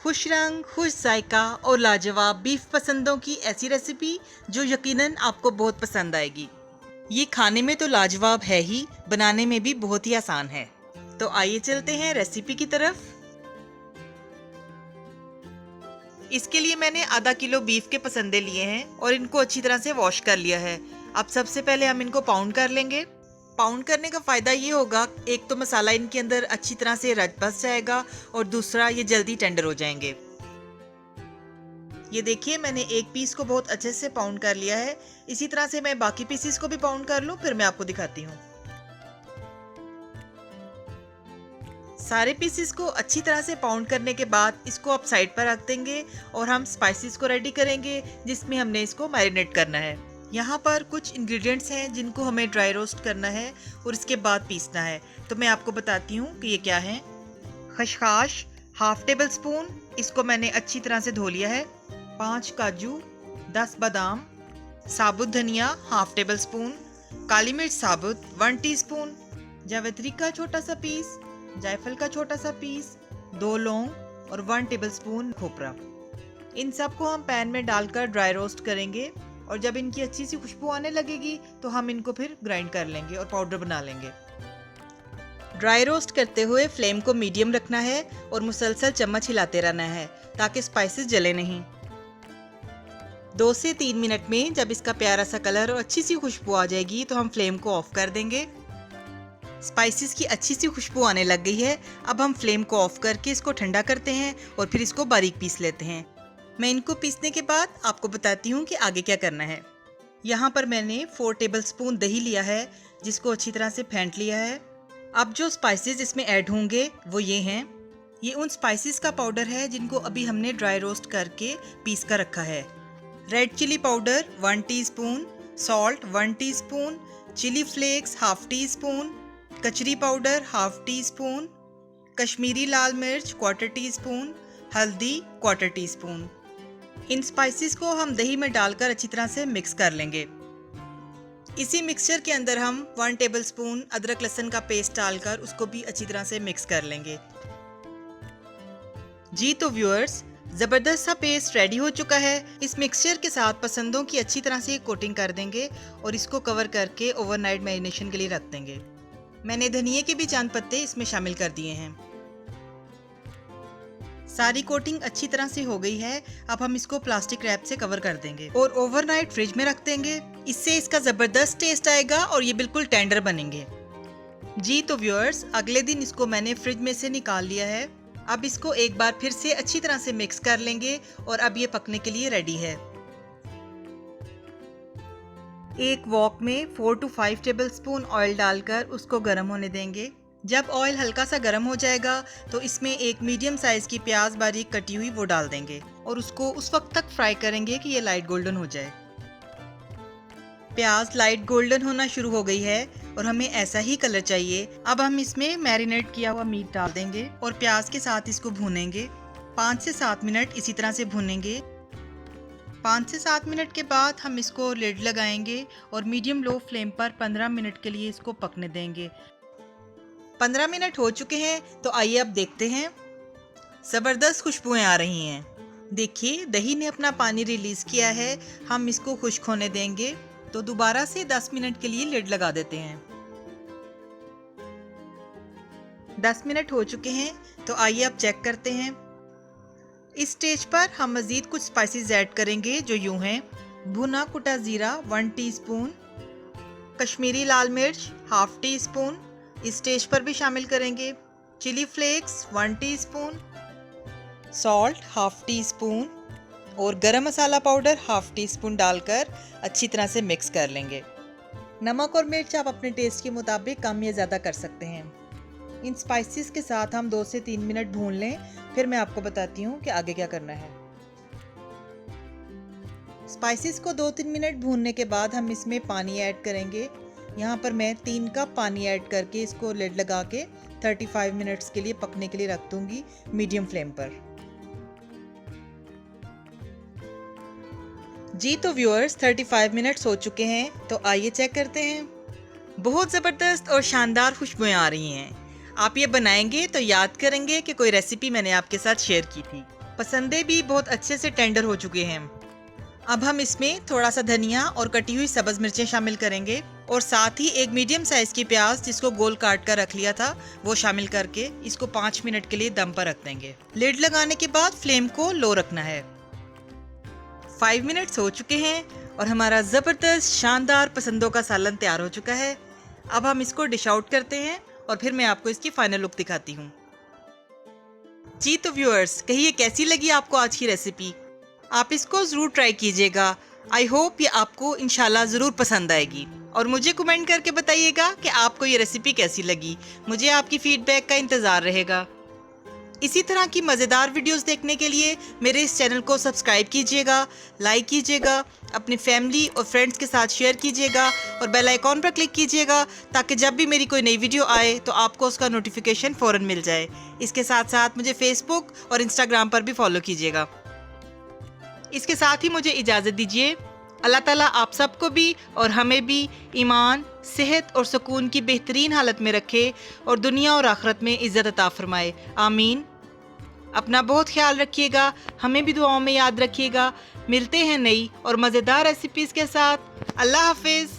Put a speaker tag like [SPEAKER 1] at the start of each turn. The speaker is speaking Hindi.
[SPEAKER 1] खुश रंग, खुश जायका और लाजवाब बीफ पसंदों की ऐसी रेसिपी जो यकीनन आपको बहुत पसंद आएगी। ये खाने में तो लाजवाब है ही, बनाने में भी बहुत ही आसान है। तो आइए चलते हैं रेसिपी की तरफ। इसके लिए मैंने आधा किलो बीफ के पसंदे लिए हैं और इनको अच्छी तरह से वॉश कर लिया है। अब सबसे पहले हम इनको पाउंड कर लेंगे। पाउंड करने का फ़ायदा ये होगा, एक तो मसाला इनके अंदर अच्छी तरह से रच बस जाएगा और दूसरा ये जल्दी टेंडर हो जाएंगे। ये देखिए, मैंने एक पीस को बहुत अच्छे से पाउंड कर लिया है। इसी तरह से मैं बाकी पीसेस को भी पाउंड कर लूँ, फिर मैं आपको दिखाती हूँ। सारे पीसेस को अच्छी तरह से पाउंड करने के बाद इसको आप साइड पर रख देंगे और हम स्पाइसेस को रेडी करेंगे जिसमें हमने इसको मैरिनेट करना है। यहाँ पर कुछ इंग्रेडिएंट्स हैं जिनको हमें ड्राई रोस्ट करना है और इसके बाद पीसना है। तो मैं आपको बताती हूँ कि ये क्या है। खसखस हाफ टेबल स्पून, इसको मैंने अच्छी तरह से धो लिया है। 5 काजू, 10 बादाम, साबुत धनिया हाफ टेबल स्पून, काली मिर्च साबुत 1 टीस्पून, जावित्री का छोटा सा पीस, जायफल का छोटा सा पीस, 2 लौंग और 1 टेबल स्पून खोपरा। इन सबको हम पैन में डालकर ड्राई रोस्ट करेंगे और जब इनकी अच्छी सी खुशबू आने लगेगी तो हम इनको फिर ग्राइंड कर लेंगे और पाउडर बना लेंगे। ड्राई रोस्ट करते हुए फ्लेम को मीडियम रखना है और मुसलसल चम्मच हिलाते रहना है ताकि स्पाइसेस जले नहीं। 2 से 3 मिनट में जब इसका प्यारा सा कलर और अच्छी सी खुशबू आ जाएगी तो हम फ्लेम को ऑफ कर देंगे। स्पाइसेस की अच्छी सी खुशबू आने लग गई है। अब हम फ्लेम को ऑफ करके इसको ठंडा करते हैं और फिर इसको बारीक पीस लेते हैं। मैं इनको पीसने के बाद आपको बताती हूँ कि आगे क्या करना है। यहाँ पर मैंने 4 टेबल स्पून दही लिया है जिसको अच्छी तरह से फेंट लिया है। अब जो स्पाइसेस इसमें ऐड होंगे वो ये हैं। ये उन स्पाइसेस का पाउडर है जिनको अभी हमने ड्राई रोस्ट करके पीस कर रखा है। Red chilli powder 1 teaspoon, salt 1 teaspoon, chilli flakes half teaspoon, कचरी powder half teaspoon, Kashmiri लाल मिर्च 1/4 टीस्पून, हल्दी 1/4 टीस्पून। इन स्पाइसेस को हम दही में डालकर अच्छी तरह से मिक्स कर लेंगे। इसी मिक्सचर के अंदर हम 1 टेबल स्पून अदरक लहसुन का पेस्ट डालकर उसको भी अच्छी तरह से मिक्स कर लेंगे। जी तो व्यूअर्स, ज़बरदस्त सा पेस्ट रेडी हो चुका है। इस मिक्सचर के साथ पसंदों की अच्छी तरह से कोटिंग कर देंगे और इसको कवर करके ओवरनाइट मैरिनेशन के लिए रख देंगे। मैंने धनिये के भी चंद पत्ते इसमें शामिल कर दिए हैं। सारी कोटिंग अच्छी तरह से हो गई है। अब हम इसको प्लास्टिक रैप से कवर कर देंगे और ओवरनाइट फ्रिज में रख देंगे। इससे इसका ज़बरदस्त टेस्ट आएगा और ये बिल्कुल टेंडर बनेंगे। जी तो व्यूअर्स, अगले दिन इसको मैंने फ्रिज में से निकाल लिया है। अब इसको एक बार फिर से अच्छी तरह से मिक्स कर लेंगे और अब ये पकने के लिए रेडी है। एक वॉक में 4 to 5 टेबल स्पून ऑयल डालकर उसको गर्म होने देंगे। जब ऑयल हल्का सा गर्म हो जाएगा तो इसमें एक मीडियम साइज की प्याज बारीक कटी हुई वो डाल देंगे और उसको उस वक्त तक फ्राई करेंगे कि ये लाइट गोल्डन हो जाए। प्याज लाइट गोल्डन होना शुरू हो गई है और हमें ऐसा ही कलर चाहिए। अब हम इसमें मैरिनेट किया हुआ मीट डाल देंगे और प्याज के साथ इसको भूनेंगे। 5 से 7 मिनट इसी तरह से भूनेंगे। 5 से 7 मिनट के बाद हम इसको लिड लगाएंगे और मीडियम लो फ्लेम पर 15 मिनट के लिए इसको पकने देंगे। 15 मिनट हो चुके हैं तो आइए अब देखते हैं। ज़बरदस्त खुशबुएं आ रही हैं। देखिए, दही ने अपना पानी रिलीज़ किया है। हम इसको खुश्क होने देंगे तो दोबारा से 10 मिनट के लिए लिड लगा देते हैं। 10 मिनट हो चुके हैं तो आइए अब चेक करते हैं। इस स्टेज पर हम मज़ीद कुछ स्पाइसेस ऐड करेंगे जो यूँ हैं। भुना कुटा ज़ीरा 1 टीस्पून, कश्मीरी लाल मिर्च हाफ टी स्पून इस स्टेज पर भी शामिल करेंगे, chilli flakes 1 teaspoon, salt half teaspoon और garam masala powder half teaspoon डालकर अच्छी तरह से मिक्स कर लेंगे। नमक और मिर्च आप अपने टेस्ट के मुताबिक कम या ज़्यादा कर सकते हैं। इन स्पाइसेस के साथ हम 2 से 3 मिनट भून लें, फिर मैं आपको बताती हूँ कि आगे क्या करना है। स्पाइसेस को 2-3 मिनट भूनने के बाद हम इसमें पानी ऐड करेंगे। यहाँ पर मैं 3 कप पानी ऐड करके इसको लिड लगा के 35 मिनट्स के लिए पकने के लिए रख दूंगी मीडियम फ्लेम पर। जी तो व्यूअर्स, 35 मिनट्स हो चुके हैं तो आइए चेक करते हैं। बहुत ज़बरदस्त और शानदार खुशबुएं आ रही हैं। आप ये बनाएंगे तो याद करेंगे कि कोई रेसिपी मैंने आपके साथ शेयर की थी। पसंदे भी बहुत अच्छे से टेंडर हो चुके हैं। अब हम इसमें थोड़ा सा धनिया और कटी हुई सब्ज मिर्चें शामिल करेंगे और साथ ही एक मीडियम साइज की प्याज जिसको गोल काट कर रख लिया था वो शामिल करके इसको 5 मिनट के लिए दम पर रख देंगे। लिड लगाने के बाद फ्लेम को लो रखना है। 5 मिनट्स हो चुके हैं और हमारा ज़बरदस्त शानदार पसंदों का सालन तैयार हो चुका है। अब हम इसको डिश आउट करते हैं और फिर मैं आपको इसकी फाइनल लुक दिखाती हूँ। जी तो व्यूअर्स, कहिए कैसी लगी आपको आज की रेसिपी? आप इसको ज़रूर ट्राई कीजिएगा। आई होप ये आपको इंशाल्लाह ज़रूर पसंद आएगी और मुझे कमेंट करके बताइएगा कि आपको ये रेसिपी कैसी लगी। मुझे आपकी फीडबैक का इंतज़ार रहेगा। इसी तरह की मज़ेदार वीडियोस देखने के लिए मेरे इस चैनल को सब्सक्राइब कीजिएगा, लाइक कीजिएगा, अपनी फैमिली और फ्रेंड्स के साथ शेयर कीजिएगा और बेल आइकॉन पर क्लिक कीजिएगा ताकि जब भी मेरी कोई नई वीडियो आए तो आपको उसका नोटिफिकेशन फ़ौरन मिल जाए। इसके साथ साथ मुझे फेसबुक और इंस्टाग्राम पर भी फॉलो कीजिएगा। इसके साथ ही मुझे इजाज़त दीजिए। अल्लाह ताला आप सबको भी और हमें भी ईमान, सेहत और सुकून की बेहतरीन हालत में रखे और दुनिया और आखिरत में इज़्ज़त अता फरमाए। आमीन। अपना बहुत ख्याल रखिएगा, हमें भी दुआओं में याद रखिएगा। मिलते हैं नई और मज़ेदार रेसिपीज़ के साथ। अल्लाह हाफिज़।